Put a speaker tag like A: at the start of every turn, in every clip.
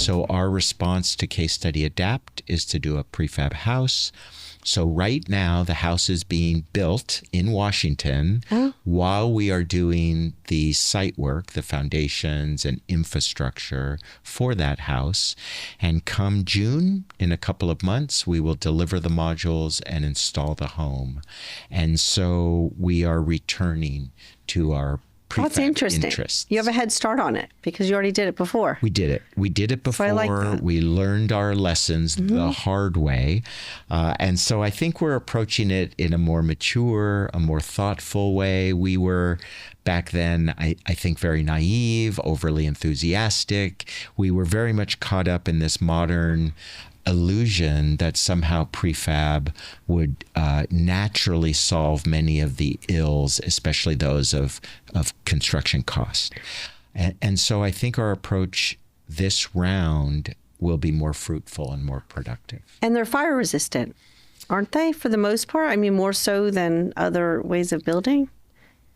A: So our response to Case Study Adapt is to do a prefab house. So right now, the house is being built in Washington while we are doing the site work, the foundations and infrastructure for that house. And come June, in a couple of months, we will deliver the modules and install the home. And so we are returning to our prefab
B: That's interesting.
A: interests.
B: You have a head start on it because you already did it before.
A: We did it. We did it before.
B: So I like that.
A: We learned our lessons the hard way. And so I think we're approaching it in a more mature, a more thoughtful way. We were back then, I think, very naive, overly enthusiastic. We were very much caught up in this modern illusion that somehow prefab would naturally solve many of the ills, especially those of construction cost. And so I think our approach this round will be more fruitful and more productive.
B: And they're fire resistant, aren't they, for the most part? I mean, more so than other ways of building?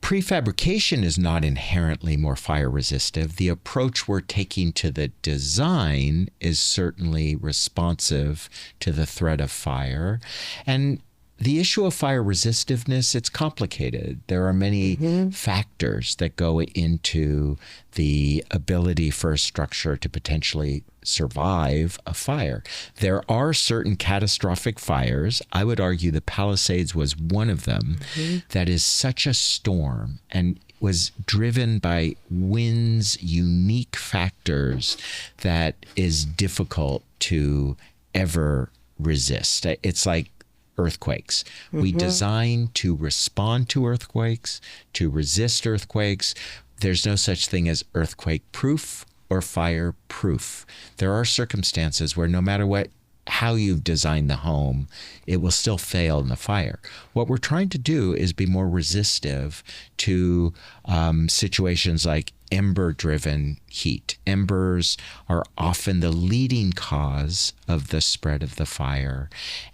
A: Prefabrication is not inherently more fire resistive. The approach we're taking to the design is certainly responsive to the threat of fire. And the issue of fire resistiveness, it's complicated. There are many factors that go into the ability for a structure to potentially survive a fire. There are certain catastrophic fires. I would argue the Palisades was one of them that is such a storm and was driven by winds, unique factors that is difficult to ever resist. It's like earthquakes. We design to respond to earthquakes, to resist earthquakes. There's no such thing as earthquake proof or fire proof. There are circumstances where no matter how you've designed the home, it will still fail in the fire. What we're trying to do is be more resistive to situations like ember-driven heat. Embers are often the leading cause of the spread of the fire.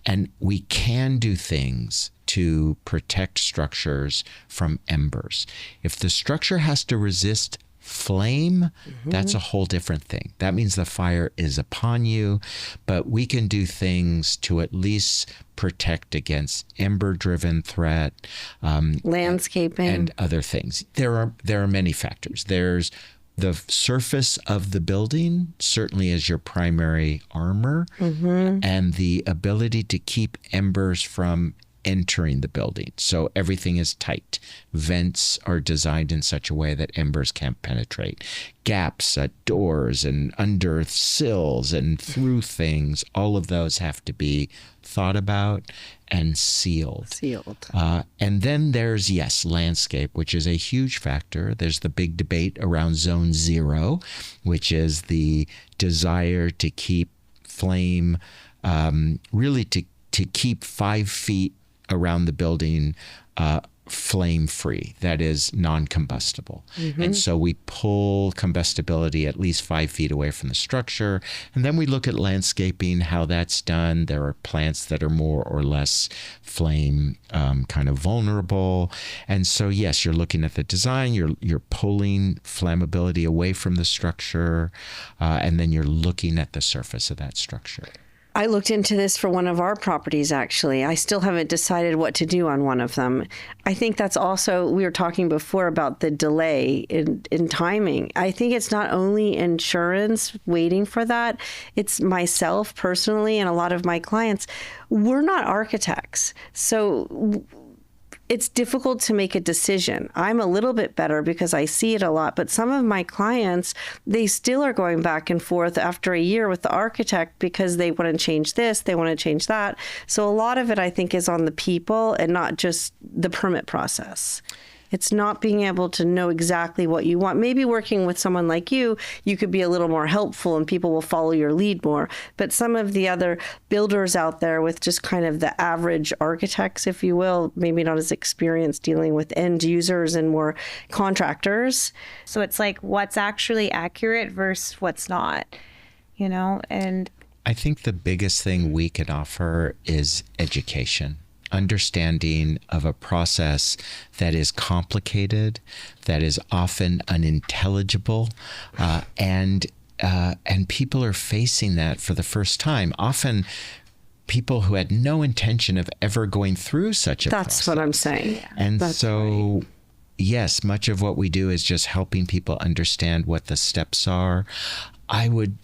A: And we can do things to protect structures from embers. If the structure has to resist flame, that's a whole different thing. That means the fire is upon you, but we can do things to at least protect against ember-driven threat,
B: landscaping,
A: and other things. There are many factors. There's the surface of the building certainly is your primary armor, and the ability to keep embers from entering the building. So everything is tight. Vents are designed in such a way that embers can't penetrate. Gaps at doors and under sills and through things, all of those have to be thought about and sealed. And then there's, landscape, which is a huge factor. There's the big debate around zone 0, which is the desire to keep flame, really to keep 5 feet around the building flame-free, that is non-combustible. And so we pull combustibility at least 5 feet away from the structure. And then we look at landscaping, how that's done. There are plants that are more or less flame kind of vulnerable. And so, yes, you're looking at the design, you're pulling flammability away from the structure, and then you're looking at the surface of that structure.
B: I looked into this for one of our properties, actually. I still haven't decided what to do on one of them. I think that's also, we were talking before about the delay in timing. I think it's not only insurance waiting for that, it's myself personally and a lot of my clients. We're not architects. So it's difficult to make a decision. I'm a little bit better because I see it a lot, but some of my clients, they still are going back and forth after a year with the architect because they want to change this, they want to change that. So a lot of it, I think, is on the people and not just the permit process. It's not being able to know exactly what you want. Maybe working with someone like you could be a little more helpful and people will follow your lead more. But some of the other builders out there with just kind of the average architects, if you will, maybe not as experienced dealing with end users and more contractors.
C: So it's like what's actually accurate versus what's not, and
A: I think the biggest thing we can offer is education. Understanding of a process that is complicated, that is often unintelligible, and And people are facing that for the first time. Often people who had no intention of ever going through such a process.
B: That's what I'm saying.
A: And
B: That's
A: so,
B: right.
A: yes, much of what we do is just helping people understand what the steps are. I would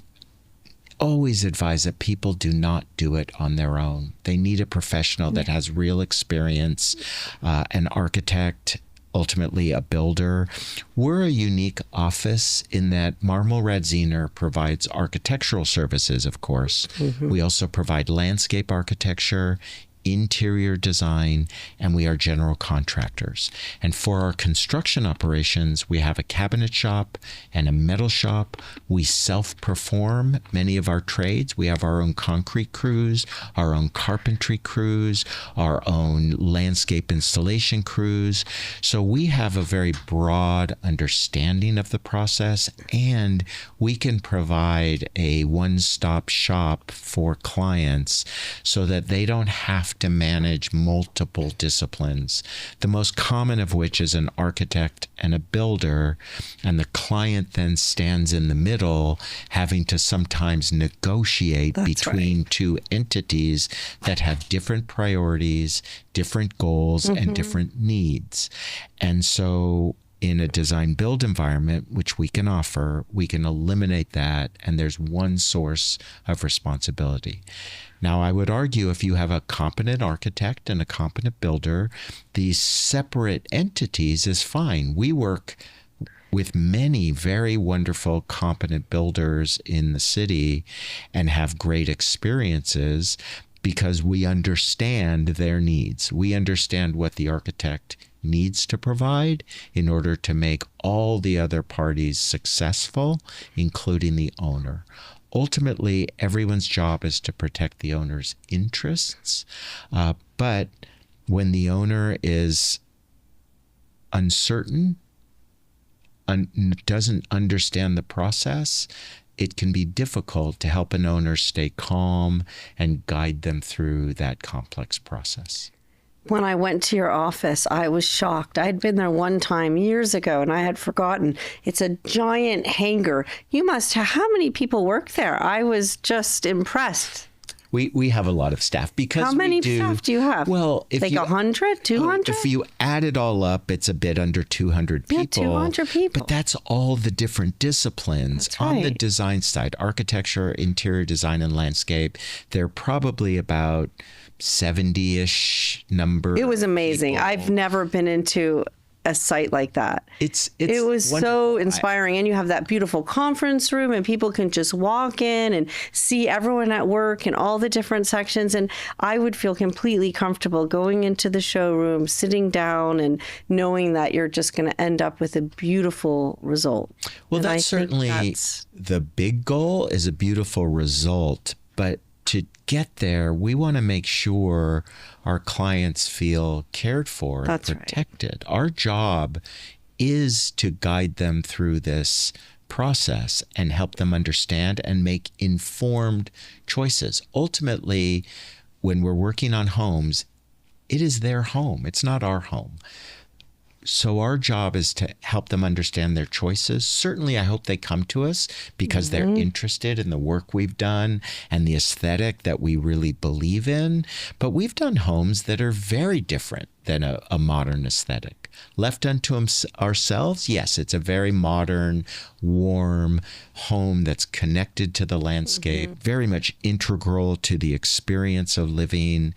A: always advise that people do not do it on their own. They need a professional that has real experience, an architect, ultimately a builder. We're a unique office in that Marmel Radziner provides architectural services, of course. We also provide landscape architecture, interior design, and we are general contractors. And for our construction operations, we have a cabinet shop and a metal shop. We self-perform many of our trades. We have our own concrete crews, our own carpentry crews, our own landscape installation crews. So we have a very broad understanding of the process, and we can provide a one-stop shop for clients so that they don't have to manage multiple disciplines, the most common of which is an architect and a builder, and the client then stands in the middle, having to sometimes negotiate between two entities that have different priorities, different goals, and different needs. And so in a design build environment, which we can offer, we can eliminate that, and there's one source of responsibility. Now, I would argue if you have a competent architect and a competent builder, these separate entities is fine. We work with many very wonderful, competent builders in the city and have great experiences because we understand their needs. We understand what the architect needs to provide in order to make all the other parties successful, including the owner. Ultimately, everyone's job is to protect the owner's interests. But when the owner is uncertain, doesn't understand the process, it can be difficult to help an owner stay calm and guide them through that complex process.
B: When I went to your office, I was shocked. I'd been there one time years ago and I had forgotten. It's a giant hangar. You must have, how many people work there? I was just impressed.
A: We have a lot of staff because
B: how many staff do you have?
A: Well, if
B: like
A: you
B: 100, 200?
A: If you add it all up, it's a bit under 200 people.
B: Yeah, 200 people.
A: But that's all the different disciplines.
B: That's
A: On the
B: right.
A: design side, architecture, interior design, and landscape, they're probably about 70-ish number.
B: It was amazing.
A: people.
B: I've never been into a site like that.
A: It
B: was
A: wonderful.
B: so inspiring. And you have that beautiful conference room and people can just walk in and see everyone at work and all the different sections. And I would feel completely comfortable going into the showroom, sitting down and knowing that you're just going to end up with a beautiful result.
A: Well,
B: And I
A: that's
B: think
A: certainly
B: that's-
A: the big goal is a beautiful result. But to get there, we want to make sure our clients feel cared for and
B: That's right.
A: protected. Our job is to guide them through this process and help them understand and make informed choices. Ultimately, when we're working on homes, it is their home. It's not our home. So our job is to help them understand their choices. Certainly, I hope they come to us because they're interested in the work we've done and the aesthetic that we really believe in. But we've done homes that are very different than a modern aesthetic. Left unto ourselves, yes, it's a very modern, warm home that's connected to the landscape, very much integral to the experience of living.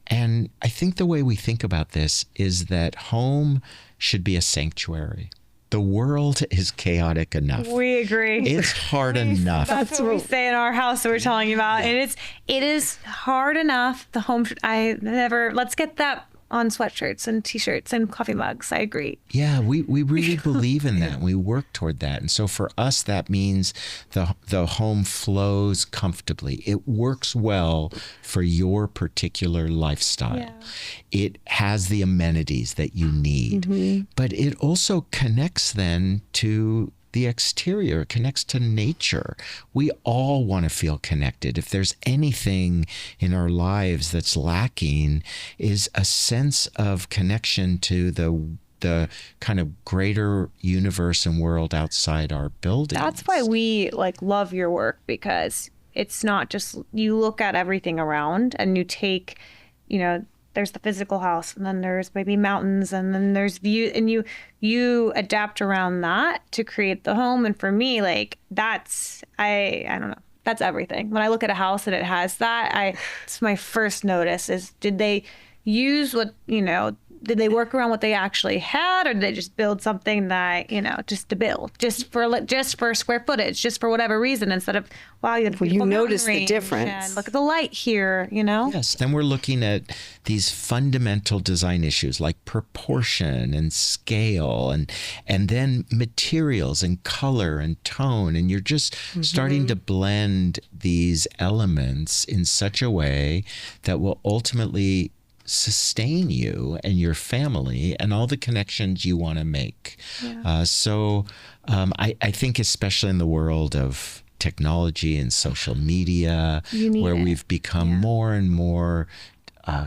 A: And I think the way we think about this is that home should be a sanctuary. The world is chaotic enough.
C: We agree.
A: It's hard enough.
C: That's what we say in our house that we're telling you about. And it is hard enough. The home, let's get that on sweatshirts and t-shirts and coffee mugs. I agree.
A: Yeah, we really believe in that. We work toward that. And so for us, that means the home flows comfortably. It works well for your particular lifestyle.
C: Yeah.
A: It has the amenities that you need, but it also connects then to the exterior, connects to nature. We all want to feel connected. If there's anything in our lives that's lacking, is a sense of connection to the the kind of greater universe and world outside our buildings.
C: That's why we like love your work, because it's not just, you look at everything around and you take, there's the physical house, and then there's maybe mountains, and then there's view, and you adapt around that to create the home. And for me, like that's, I don't know, that's everything. When I look at a house and it has that, it's my first notice is, did they use what, did they work around what they actually had, or did they just build something that, just to build, just for square footage, just for whatever reason, instead of, wow, you
B: notice the difference.
C: And look at the light here,
A: Yes. Then we're looking at these fundamental design issues like proportion and scale, and then materials and color and tone. And you're just starting to blend these elements in such a way that will ultimately sustain you and your family and all the connections you want to make. Yeah. I think especially in the world of technology and social media, where we've become more and more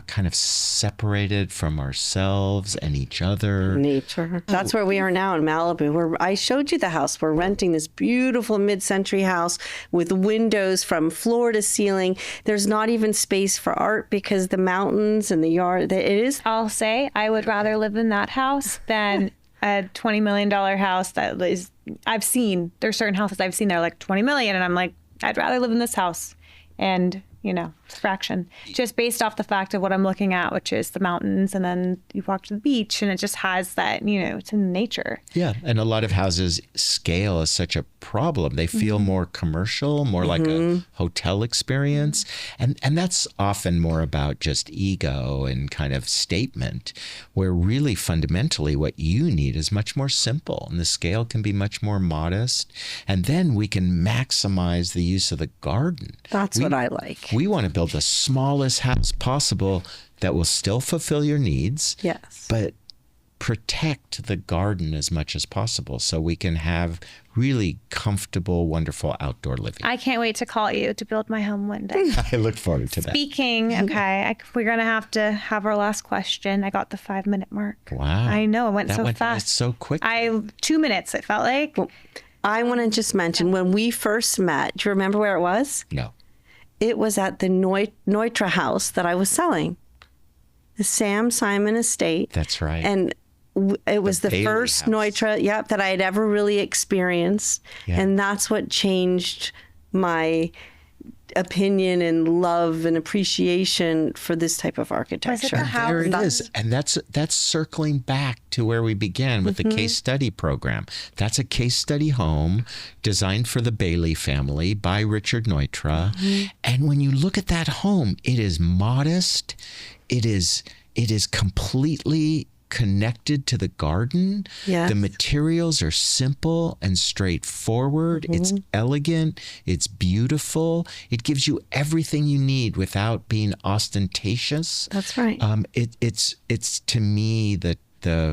A: kind of separated from ourselves and each other.
B: Nature. That's where we are now in Malibu. I showed you the house. We're renting this beautiful mid-century house with windows from floor to ceiling. There's not even space for art because the mountains and the yard, it is.
C: I'll say I would rather live in that house than a $20 million house that is, I've seen, there's certain houses I've seen that are like 20 million, and I'm like, I'd rather live in this house. And it's a fraction, just based off the fact of what I'm looking at, which is the mountains, and then you walk to the beach, and it just has that, it's in nature.
A: Yeah, and a lot of houses, scale is such a problem. They feel more commercial, more like a hotel experience, and that's often more about just ego and kind of statement, where really fundamentally what you need is much more simple, and the scale can be much more modest, and then we can maximize the use of the garden.
B: That's what I like.
A: We want to build the smallest house possible that will still fulfill your needs,
B: yes,
A: but protect the garden as much as possible so we can have really comfortable, wonderful outdoor living.
C: I can't wait to call you to build my home one day.
A: I look forward to that.
C: Speaking, okay, we're going to have our last question. I got the 5-minute mark.
A: Wow.
C: I know, it went so fast.
A: So quick.
C: 2 minutes, it felt like.
B: Well, I want to just mention, when we first met, do you remember where it was?
A: No.
B: It was at the Neutra house that I was selling, the Sam Simon estate.
A: That's right.
B: And it was the first house. Neutra, that I had ever really experienced. Yeah. And that's what changed my opinion and love and appreciation for this type of architecture.
A: There it is. And that's circling back to where we began with the case study program. That's a case study home designed for the Bailey family by Richard Neutra. And when you look at that home, it is modest. It is completely connected to the garden. Yes. The materials are simple and straightforward. It's elegant. It's beautiful. It gives you everything you need without being ostentatious.
B: That's right.
A: It's to me the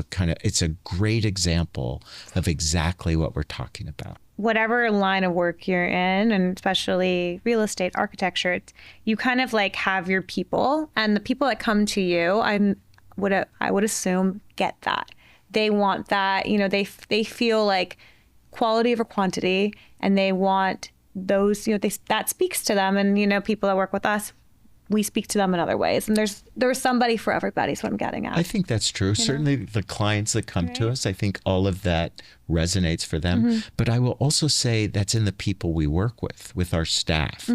A: kind of, it's a great example of exactly what we're talking about.
C: Whatever line of work you're in, and especially real estate, architecture, you kind of like have your people, and the people that come to you, I would assume, get that. They want that, they feel like quality over quantity, and they want those, that speaks to them. And, people that work with us, we speak to them in other ways. And there's somebody for everybody, is what I'm getting at.
A: I think that's true. Certainly the clients that come to us, I think all of that resonates for them. But I will also say that's in the people we work with our staff.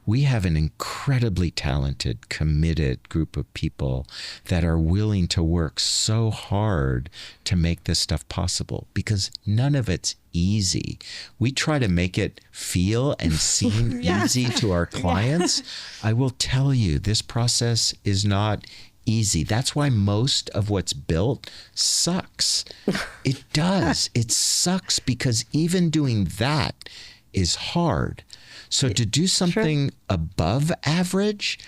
A: We have an incredibly talented, committed group of people that are willing to work so hard to make this stuff possible, because none of it's easy. We try to make it feel and seem easy to our clients. I will tell you, this process is not easy. That's why most of what's built sucks. It does. It sucks because even doing that is hard. So to do something above average,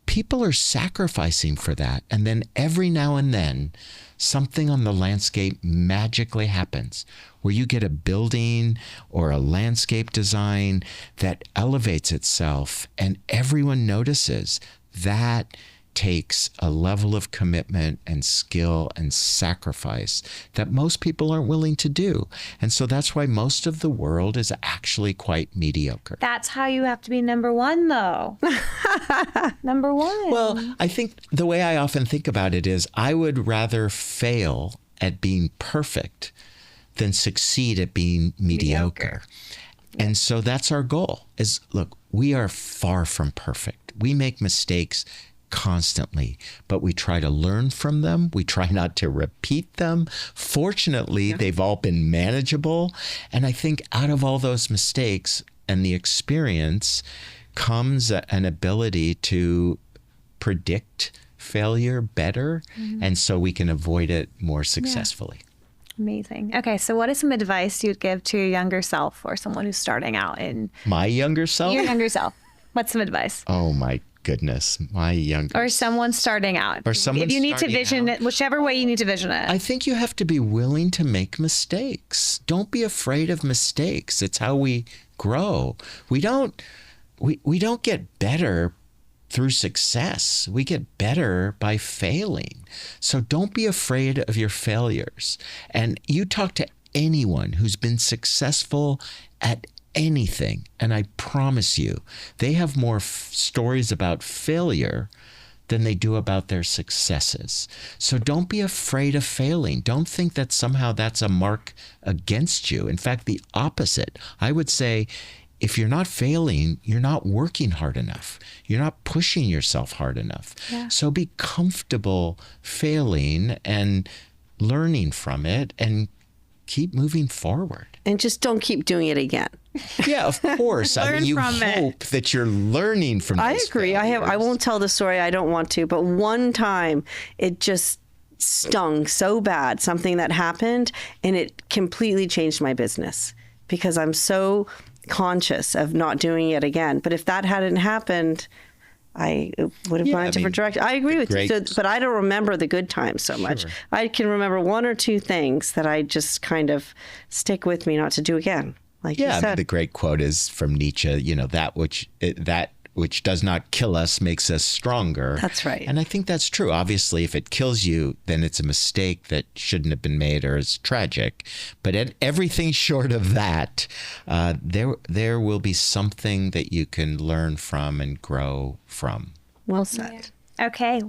A: people are sacrificing for that. And then every now and then, something on the landscape magically happens where you get a building or a landscape design that elevates itself and everyone notices. That takes a level of commitment and skill and sacrifice that most people aren't willing to do. And so that's why most of the world is actually quite mediocre.
C: That's how you have to be number one, though. Number one.
A: Well, I think the way I often think about it is I would rather fail at being perfect than succeed at being mediocre. And so that's our goal is, look, we are far from perfect. We make mistakes constantly, but we try to learn from them. We try not to repeat them. Fortunately, they've all been manageable. And I think out of all those mistakes and the experience comes an ability to predict failure better. And so we can avoid it more successfully.
C: Amazing. Okay, so what is some advice you'd give to your younger self or someone who's starting out in
A: My younger self?
C: your younger self? What's some advice?
A: Oh my goodness, my younger
C: Or someone starting out.
A: Or someone
C: if you need to
A: starting
C: vision
A: out.
C: it, whichever way you need to vision it.
A: I think you have to be willing to make mistakes. Don't be afraid of mistakes. It's how we grow. We don't get better through success. We get better by failing. So don't be afraid of your failures. And you talk to anyone who's been successful at anything, and I promise you, they have more stories about failure than they do about their successes. So don't be afraid of failing. Don't think that somehow that's a mark against you. In fact, the opposite. I would say, if you're not failing, you're not working hard enough. You're not pushing yourself hard enough.
C: Yeah.
A: So be comfortable failing and learning from it and keep moving forward.
B: And just don't keep doing it again.
A: Yeah, of course. I mean, you
C: from it.
A: hope that you're learning from
B: I
A: those
B: agree. I
A: failures.
B: won't tell the story. I don't want to. But one time it just stung so bad, something that happened, and it completely changed my business because I'm so conscious of not doing it again. But if that hadn't happened, I would have gone a different direction. I agree with you. So, but I don't remember the good times so much. I can remember one or two things that I just kind of stick with me not to do again. Like you
A: I mean,
B: said.
A: the great quote is from Nietzsche, that which does not kill us makes us stronger.
B: That's right.
A: And I think that's true. Obviously, if it kills you, then it's a mistake that shouldn't have been made or is tragic. But at everything short of that, there will be something that you can learn from and grow from.
B: Well said.
C: Okay.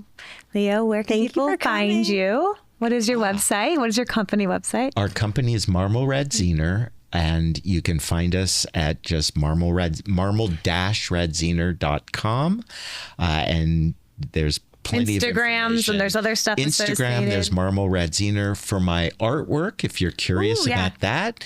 C: Leo, where can
B: Thank you
C: people
B: for
C: find
B: coming.
C: you? What is your website? What is your company website?
A: Our company is Marmel Radziner, and you can find us at just marmel-radziner.com. And there's plenty of
C: Instagrams
A: information.
C: and there's other stuff
A: Instagram,
C: associated.
A: there's Marmel Radziner for my artwork, if you're curious
C: Ooh, yeah.
A: about that.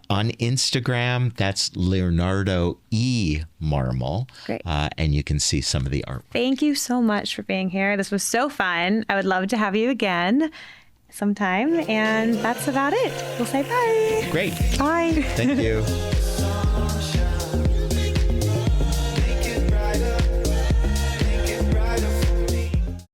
A: On Instagram, that's Leonardo E. Marmel.
C: Great.
A: And you can see some of the artwork.
C: Thank you so much for being here. This was so fun. I would love to have you again sometime. And that's about it. We'll say bye.
A: Great.
C: Bye.
A: Thank you.